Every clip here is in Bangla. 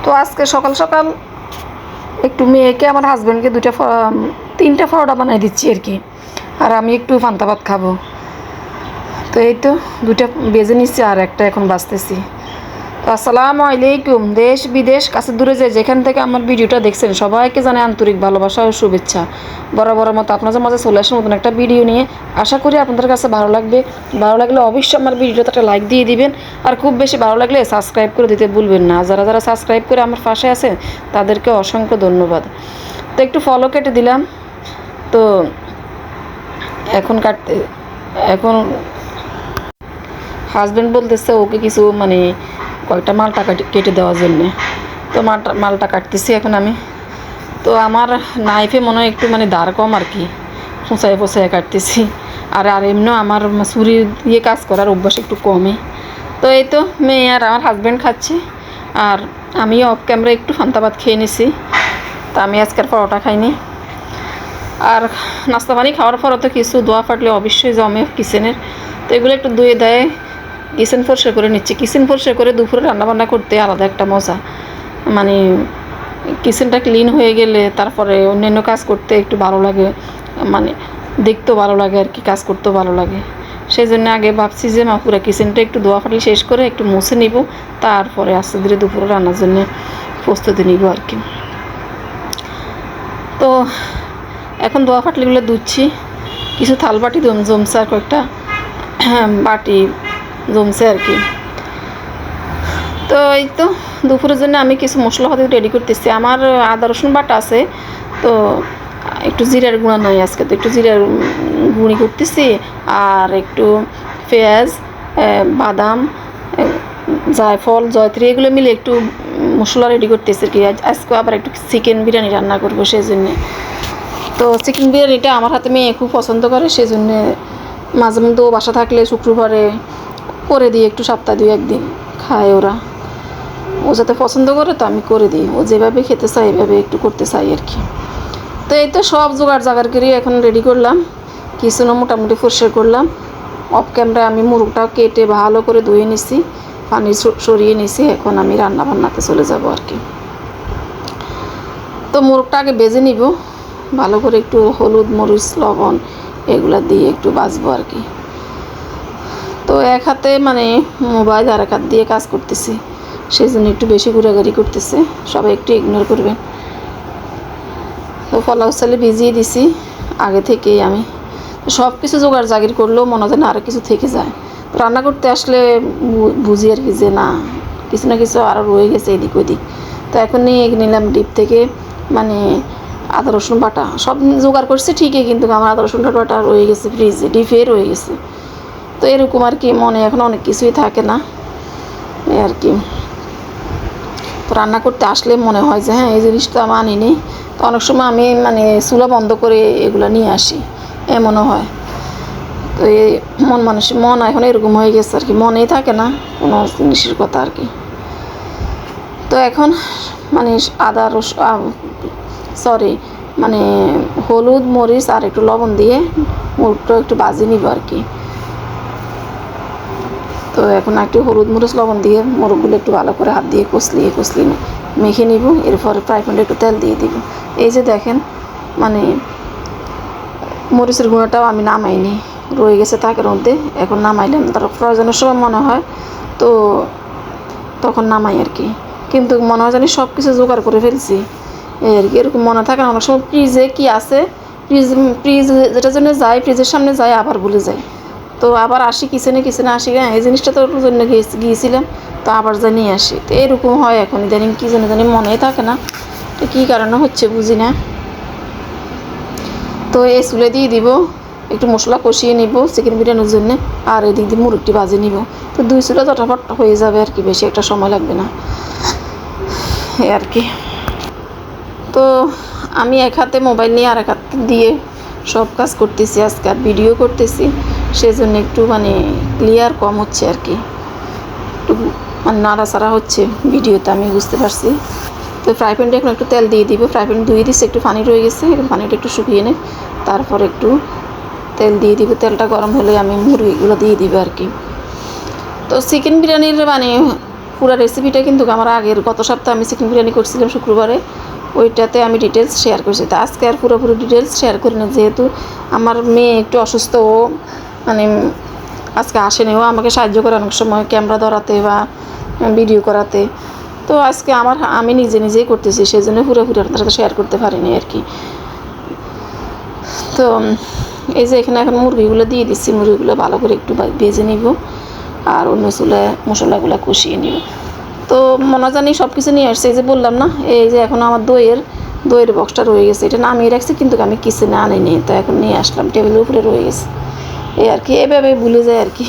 তো আজকে সকাল সকাল একটু মেয়েকে আমার হাজব্যান্ডকে তিনটা পরোটা বানিয়ে দিচ্ছি আর কি। আর আমি একটু পান্তা ভাত খাবো। তো এই তো দুইটা বেজে নিচ্ছি আর একটা এখন বাজতেছি। তো আসসালামু আলাইকুম। দেশ বিদেশ কাছে দূরে যে যেখান থেকে আমার ভিডিওটা দেখছেন সবাইকে জানাই আন্তরিক ভালোবাসা ও শুভেচ্ছা। বরাবরের মতো আপনাদের মাঝে চলে আসার নতুন একটা ভিডিও নিয়ে। আশা করি আপনাদের কাছে ভালো লাগবে। ভালো লাগলে অবশ্যই আমার ভিডিওটা একটা লাইক দিয়ে দিবেন। আর খুব বেশি ভালো লাগলে সাবস্ক্রাইব করে দিতে ভুলবেন না। যারা যারা সাবস্ক্রাইব করে আমার পাশে আছেন তাদেরকে অসংখ্য ধন্যবাদ। তো একটু ফলো কেটে দিলাম। তো এখন হাজব্যান্ড বলতেছে ওকে কিছু কয়েকটা মালটা কেটে দেওয়ার জন্যে। তো মালটা কাটতেছি এখন আমি। তো আমার নাইফে মনে হয় একটু দাঁড় কম আর কি, ফোঁচায় ফোঁচায় কাটতেছি। আর এমনিও আমার ছুরি দিয়ে কাজ করার অভ্যাস একটু কমে। তো এই তো মেয়ে আর আমার হাজব্যান্ড খাচ্ছি, আর আমিও অফ ক্যামেরা একটু পান্তা ভাত খেয়ে নিছি। তা আমি আজকের পরোটা খাইনি। আর নাস্তা পানি খাওয়ার পরও তো কিছু দোয়া ফাটলে অবশ্যই জমে কিচেনের। তো এগুলো একটু ধুয়ে দেয়, কিচেন পরিষ্কার করে নিচ্ছি। কিচেন পরিষ্কার করে দুপুরে রান্নাবান্না করতে আলাদা একটা মজা। কিচেনটা ক্লিন হয়ে গেলে তারপরে অন্যান্য কাজ করতে একটু ভালো লাগে, দেখতেও ভালো লাগে আর কি, কাজ করতেও ভালো লাগে। সেই জন্য আগে ভাবছি যে পুরো কিচেনটা একটু ধোয়া ফাটলে শেষ করে একটু মুছে নিব, তারপরে আস্তে ধীরে দুপুরে রান্নার জন্য প্রস্তুতি নিব আর কি। তো এখন ধোয়া ফাটলিগুলো ধুচ্ছি। কিছু থাল বাটি জমছে আর কয়েকটা বাটি জমছে আর কি। তো এই তো দুপুরের জন্য আমি কিছু মশলাপাতি রেডি করতেছি। আমার আদা রসুন বাটা আছে, তো একটু জিরার গুঁড়া নাই আজকে, তো একটু জিরার গুঁড়ি করতেছি। আর একটু পেঁয়াজ, বাদাম, জায়ফল, জয়ত্রী এগুলো মিলে একটু মশলা রেডি করতেছি আর কি। আজকে আবার একটু চিকেন বিরিয়ানি রান্না করবো সেই জন্যে। তো চিকেন বিরিয়ানিটা আমার হাতে মেয়ে খুব পছন্দ করে, সেই জন্যে মাঝে মধ্যে ও বাসা থাকলে শুক্রবারে করে দিই, একটু সপ্তাহে 2-1 দিন খায় ওরা। ও যাতে পছন্দ করে তো আমি করে দিই, ও যেভাবে খেতে চাই এভাবে একটু করতে চাই আর কি। তো এই তো সব জোগাড় করে এখন রেডি করলাম, কিছুটা মোটামুটি পরিষ্কার করলাম। অফ ক্যামেরা আমি মুরগটাও কেটে ভালো করে ধুয়ে নিছি, পানি সরিয়ে নিছি। এখন আমি রান্না বান্নাতে চলে যাব আর কি। তো মুরগটা আগে বেজে নিব ভালো করে, একটু হলুদ মরিচ লবণ এগুলা দিয়ে একটু ভাজবো আর কি। তো এক হাতে মোবাইল আর এক হাত দিয়ে কাজ করতেছি, সেই জন্য একটু বেশি ঘোরাঘুরি করতেছে, সবাই একটু ইগনোর করবেন। তো পোলাও চালে ভিজিয়ে দিছি আগে থেকেই আমি। সব কিছু জোগাড় জাগির করলেও মনে হয় না আরও কিছু থেকে যায়। রান্না করতে আসলে বুঝি আর কি যে না, কিছু না কিছু আরও রয়ে গেছে এদিক ওদিক। তো এখন নিয়ে নিলাম ডিপ থেকে আদা রসুন বাটা সব জোগাড় করছি ঠিকই, কিন্তু আমার আদা রসুন বাটা রয়ে গেছে ফ্রিজে, ডিপে রয়ে গেছে। তো এরকম আর কি, মনে এখন অনেক কিছুই থাকে না এই আর কি। তো রান্না করতে আসলে মনে হয় যে হ্যাঁ এই জিনিসটা আমি আনিনি। তো অনেক সময় আমি চুলা বন্ধ করে এগুলো নিয়ে আসি, এমনও হয়। তো এই মন এখন এরকম হয়ে গেছে আর কি, মনেই থাকে না কোনো জিনিসের কথা আর কি। তো এখন আদা রসুন হলুদ মরিচ আর একটু লবণ দিয়ে মুরগটা একটু ভাজি নিব আর কি। তো এখন একটু হলুদ মরিচ লবণ দিয়ে মুরগগুলো একটু ভালো করে হাত দিয়ে কষলিয়ে মেখে নিব। এরপরে ফ্রাই প্যানে একটু তেল দিয়ে দিব। এই যে দেখেন মরিচের গুঁড়োটাও আমি নামাইনি, রয়ে গেছে তাকের মধ্যে। এখন নামাইলাম, তার প্রয়োজনের সময় মনে হয় তো তখন নামাই আর কি। কিন্তু মনে হয় জানি সব কিছু জোগাড় করে ফেলছি এই আর কি, এরকম মনে থাকে না অনেক সময়। ফ্রিজে কি আছে, ফ্রিজ যেটার জন্য যাই, ফ্রিজের সামনে যাই আবার ভুলে যাই। তো আবার আসি কিচেনে আসি, হ্যাঁ এই জিনিসটা তো ওর জন্য গিয়েছিলাম, তো আবার জানিয়ে আসি। তো এরকম হয় এখন ইদানিং, কী জানি মনেই থাকে না, তো কী কারণে হচ্ছে বুঝি না। তো এই চুলে দিয়ে দিব, একটু মশলা কষিয়ে নিব চিকেন বিরিয়ানির জন্য, আর এদিক দিয়ে মুরগটি ভাজে নিব। তো 2 চুলে চটাপট হয়ে যাবে আর কি, বেশি একটা সময় লাগবে না এই আর কি। তো আমি এক হাতে মোবাইল নিয়ে আর এক হাত দিয়ে সব কাজ করতেছি আজকে, আর ভিডিও করতেছি, সেজন্য একটু ক্লিয়ার কম হচ্ছে আর কি, একটু নাড়াচাড়া হচ্ছে ভিডিওতে, আমি বুঝতে পারছি। তো ফ্রাই প্যানটা এখন একটু তেল দিয়ে দিব। ফ্রাই প্যান ধুয়ে দিচ্ছি, একটু পানি রয়ে গেছে, এখন পানিটা একটু শুকিয়ে নেই, তারপর একটু তেল দিয়ে দিব। তেলটা গরম হলে আমি মুরগিগুলো দিয়ে দিব আর কি। তো চিকেন বিরিয়ানির পুরো রেসিপিটা কিন্তু আমার আগের গত সপ্তাহে আমি চিকেন বিরিয়ানি করছিলাম শুক্রবারে, ওইটাতে আমি ডিটেলস শেয়ার করছি। তো আজকে আর পুরোপুরি ডিটেলস শেয়ার করি না, যেহেতু আমার মেয়ে একটু অসুস্থ, ও মানে আজকে আসেনি, ও আমাকে সাহায্য করে অনেক সময় ক্যামেরা ধরাতে বা ভিডিও করাতে। তো আজকে আমি নিজে নিজেই করতেছি, সেই জন্য পুরোপুরি আপনার সাথে শেয়ার করতে পারিনি আর কি। তো এই যে এখানে এখন মুরগিগুলো দিয়ে দিচ্ছি, মুরগিগুলো ভালো করে একটু ভেজে নিব আর অন্য চুলায় মশলাগুলো কষিয়ে নিব। তো মনে জানি সব কিছু নিয়ে আসছে, এই যে বললাম না, এই যে এখন আমার দইয়ের বক্সটা রয়ে গেছে, এটা নামিয়ে রাখছি কিন্তু আমি কিচেনে আনিনি, তো এখন নিয়ে আসলাম, টেবিলের উপরে রয়ে গেছে। এই আর কি, এভাবে ভুলে যায় আর কি,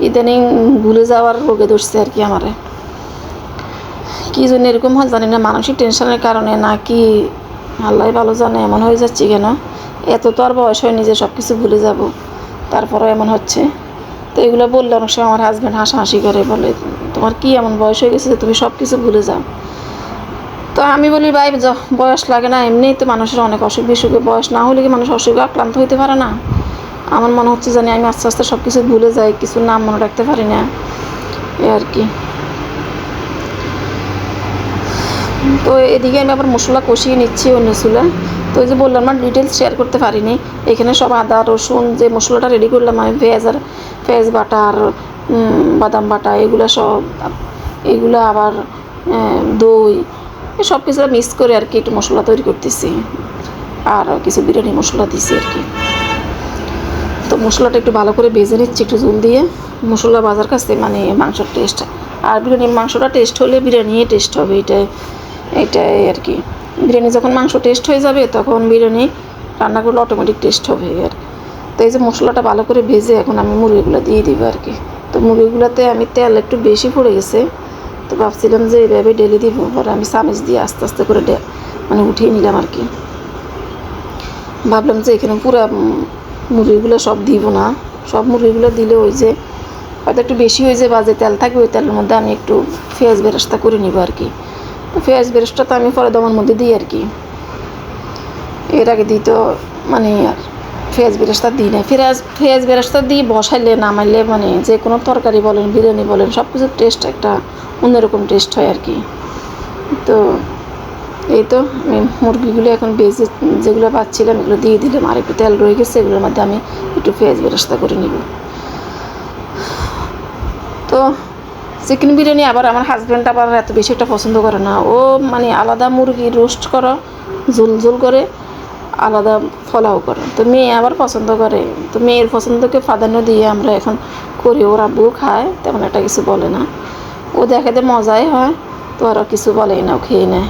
ইদানিং ভুলে যাওয়ার রোগে ধরছে আর কি আমারে। কী জন্য এরকম হয় জানি না, মানসিক টেনশনের কারণে নাকি আল্লাহ ভালো জানে এমন হয়ে যাচ্ছে কেন। এত তো আর বয়স হয়নি যে সব কিছু ভুলে যাব, তারপরও এমন হচ্ছে। তো এগুলো বললে অনেক সময় আমার হাজব্যান্ড হাসাহাসি করে, বলে তোমার কি এমন বয়স হয়ে গেছে যে তুমি সব কিছু ভুলে যাও। তো আমি বলি ভাই, বয়স লাগে না, এমনিই তো মানুষের অনেক অসুখ বিসুখে, বয়স না হলে কি মানুষ অসুখে আক্রান্ত হইতে পারে না। আমার মনে হচ্ছে জানি আমি আস্তে আস্তে সব কিছু ভুলে যাই, কিছু নাম মনে রাখতে পারি না, এ আর কি। তো এদিকে আমি আবার মশলা কষিয়ে নিচ্ছি অন্য চুলায়। তো ওই যে বললাম না, ডিটেলস শেয়ার করতে পারিনি। এখানে সব আদা রসুন যে মশলাটা রেডি করলাম আমি, পেঁয়াজ বাটা আর বাদাম বাটা, এগুলো সব, এগুলো আবার দই, সব কিছু মিক্স করে আর কি একটু মশলা তৈরি করতেছি, আর কিছু বিরিয়ানি মশলা দিছি আর কি। তো মশলাটা একটু ভালো করে ভেজে নিচ্ছি একটু জল দিয়ে, মশলা ভাজার কাছে মানে মাংসের টেস্ট, আর বিরিয়ানির মাংসটা টেস্ট হলে বিরিয়ানি টেস্ট হবে, এটাই আর কি। বিরিয়ানি যখন মাংস টেস্ট হয়ে যাবে তখন বিরিয়ানি রান্না করলে অটোমেটিক টেস্ট হবে আর। তো এই যে মশলাটা ভালো করে ভেজে এখন আমি মুরগিগুলো দিয়ে দিব আর কি। তো মুরগিগুলোতে আমি তেল একটু বেশি পড়ে গেছে, তো ভাবছিলাম যে এইভাবে ঢেলে দিব, পরে আমি চামচ দিয়ে আস্তে আস্তে করে মানে উঠিয়ে নিলাম আর কি। ভাবলাম যে এখানে পুরো মুরগিগুলো সব দিব না, সব মুরগিগুলো দিলে ওই যে হয়তো একটু বেশি হয়ে যায়, বাজে তেল থাকবে, ওই তেলের মধ্যে আমি একটু পেঁয়াজ বেরেস্তা করে নিব আর কি। তো পেঁয়াজ বেরেস্তা তো আমি পরে দমার মধ্যে দিই আর কি, এর আগে দিই তো মানে আর পেঁয়াজ বেরেস্তা দিই না। পেঁয়াজ বেরেস্তা দিয়ে বসাইলে নামাইলে মানে যে কোনো তরকারি বলেন বিরিয়ানি বলেন সব কিছুর টেস্ট একটা অন্যরকম টেস্ট হয় আর কি। তো এই তো আমি মুরগিগুলো এখন ভেজে যেগুলো পাচ্ছিলাম এগুলো দিয়ে দিলাম, আর একটু তেল রয়ে গেছে, এগুলোর মধ্যে আমি একটু পেঁয়াজ বেরেস্তা করে নিব। তো চিকেন বিরিয়ানি আবার আমার হাজব্যান্ড আবার এত বেশি একটা পছন্দ করে না, ও মানে আলাদা মুরগি রোস্ট করা ঝোল করে আলাদা ফলাও করে। তো মেয়ে আবার পছন্দ করে, তো মেয়ের পছন্দকে প্রাধান্য দিয়ে আমরা এখন করি, ওর আব্বুও খায়, তেমন একটা কিছু বলে না, ও দেখাতে মজাই হয়, তো ওরা কিছু বলেই না, ও খেয়ে নেয়।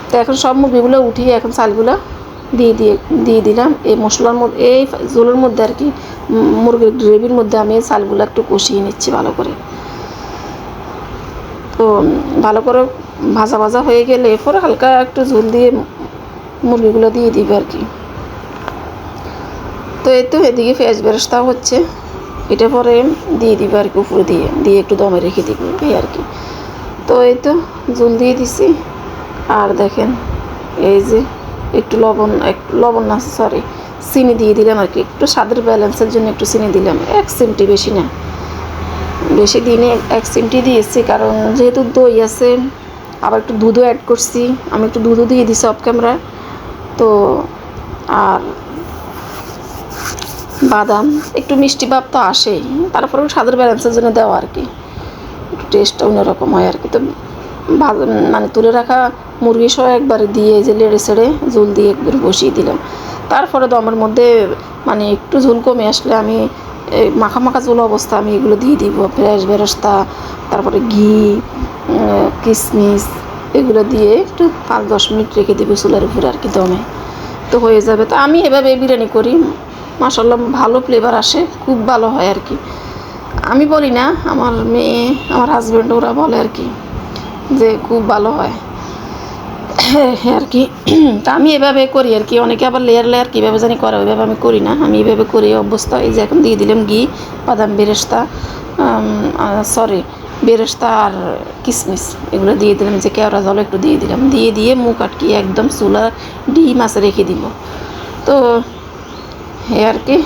তো এখন সব মুরগিগুলো উঠিয়ে এখন চালগুলো দিয়ে দিলাম এই মশলার মধ্যে, এই ঝোলের মধ্যে আর কি, মুরগির গ্রেভির মধ্যে আমি চালগুলো একটু কষিয়ে নিচ্ছি ভালো করে। তো ভালো করে ভাজা হয়ে গেলে এরপরে হালকা একটু ঝোল দিয়ে মুরগিগুলো দিয়ে দিবে আর কি। তো এই তো এদিকে পেঁয়াজ বেরেস্তা হচ্ছে, এটা পরে দিয়ে দিবে আর কি, উপরে দিয়ে একটু দমে রেখে দিবে এই আর কি। তো এই তো ঝোল দিয়ে দিছি, আর দেখেন এই যে একটু লবণ না সরি চিনি দিয়ে দিলাম আর কি, একটু স্বাদের ব্যালেন্সের জন্য একটু চিনি দিলাম, 1 চিমটি, বেশি না, বেশি দিনে 1 চিমটি দিয়েছি, কারণ যেহেতু দই আছে, আবার একটু দুধও অ্যাড করছি, আমি একটু দুধও দিয়ে দিছি অফ ক্যামেরা। তো আর বাদাম একটু মিষ্টি ভাব তো আসেই, তারপরেও স্বাদের ব্যালেন্সের জন্য দেওয়া আর কি, একটু টেস্টটা অন্যরকম হয় আর কি। তো মানে তুলে রাখা মুরগি সহ একবারে দিয়ে যে লেড়ে ছেড়ে ঝোল দিয়ে একবার বসিয়ে দিলাম। তারপরে দমের মধ্যে মানে একটু ঝোল কমে আসলে আমি মাখা ঝোল অবস্থা আমি এগুলো দিয়ে দিব, পেঁয়াজ বেরেস্তা, তারপরে ঘি, কিশমিশ, এগুলো দিয়ে একটু 5-10 মিনিট রেখে দেবো চুলার উপরে আর কি দমে, তো হয়ে যাবে। তো আমি এভাবে বিরিয়ানি করি, মাশাআল্লাহ ভালো ফ্লেভার আসে, খুব ভালো হয় আর কি। আমি বলি না, আমার মেয়ে আমার হাজব্যান্ড ওরা বলে আর কি যে খুব ভালো হয় আর কি। তা আমি এভাবে করি আর কি, অনেকে আবার লেয়ার কীভাবে জানি করে, ওইভাবে আমি করি না, আমি এইভাবে করি অভ্যস্ত। এই যে এখন দিয়ে দিলাম ঘি, বাদাম বেরেস্তা, বেরেস্তা আর কিশমিশ, এগুলো দিয়ে দিলাম, যে কেওড়া জল একটু দিয়ে দিলাম, দিয়ে মুখ আটকিয়ে একদম চুলা ডিম আছে রেখে দিব। তো এই আর কি,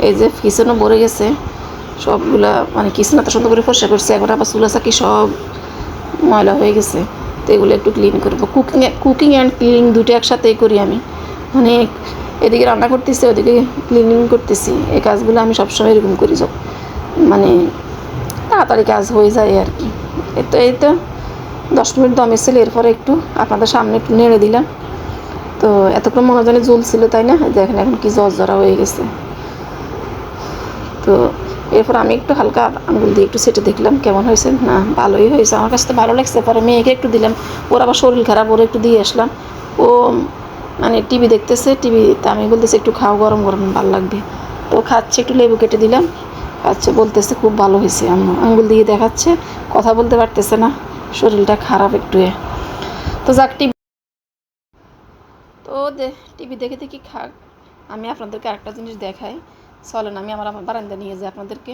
এই যে কিচেনও ভরে গেছে সবগুলা, মানে কিচেন এত সুন্দর করে পরিষ্কার করছে, এখন আবার চুলা চাকি সব ময়লা হয়ে গেছে, তো এগুলো একটু ক্লিন করবো। কুকিং অ্যান্ড ক্লিনিং দুটো একসাথেই করি আমি, মানে এদিকে রান্না করতেছি ওদিকে ক্লিনিং করতেছি। এই কাজগুলো আমি সবসময় এরকম করি, সব মানে তাড়াতাড়ি কাজ হয়ে যায় আর কি। এই তো 10 মিনিট দমে ছিল, এরপরে একটু আপনাদের সামনে একটু নেড়ে দিলাম। তো এতক্ষণ মনে জানি ঝোল ছিল, তাই না? দেখেন এখন কি জর্জরা হয়ে গেছে। তো এরপর আমি একটু হালকা আঙুল দিয়ে একটু সেটে দেখলাম কেমন হয়েছে। না, ভালোই হয়েছে, আমার কাছে তো ভালো লাগছে। পরে মেয়েকে একটু দিলাম, ওর আবার শরীর খারাপ, ওরা একটু দিয়ে আসলাম। ও মানে টিভি দেখতেছে, টিভিতে আমি বলতেছি একটু খাও, গরম গরম ভালো লাগবে। তো খাচ্ছে, একটু লেবু কেটে দিলাম, খাচ্ছে, বলতেছে খুব ভালো হয়েছে। আম্মু আঙুল দিয়ে দেখাচ্ছে, কথা বলতে পারতেছে না, শরীরটা খারাপ একটু। তো যাক, তো টিভি দেখে দেখি খাক। আমি আপনাদেরকে আরেকটা জিনিস দেখাই, চলেন আমি আমার আমার বারান্দা নিয়ে যাই আপনাদেরকে।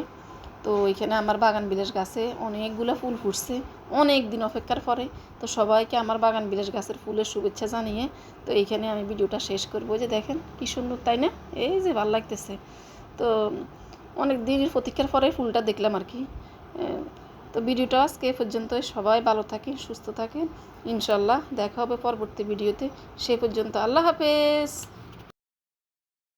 তো ওইখানে আমার বাগান বিলাস গাছে অনেকগুলো ফুল ফুটছে, অনেক দিন অপেক্ষার পরে। তো সবাইকে আমার বাগান বিলাস গাছের ফুলের শুভেচ্ছা জানিয়ে তো এইখানে আমি ভিডিওটা শেষ করবো। যে দেখেন কি সুন্দর, তাই না? এই যে ভালো লাগতেছে। তো অনেক দিনের প্রতীক্ষার পরে ফুলটা দেখলাম আর কি। তো ভিডিওটা আজকে এ পর্যন্তই। সবাই ভালো থাকেন, সুস্থ থাকেন, ইনশাল্লাহ দেখা হবে পরবর্তী ভিডিওতে। সে পর্যন্ত আল্লাহ হাফেজ।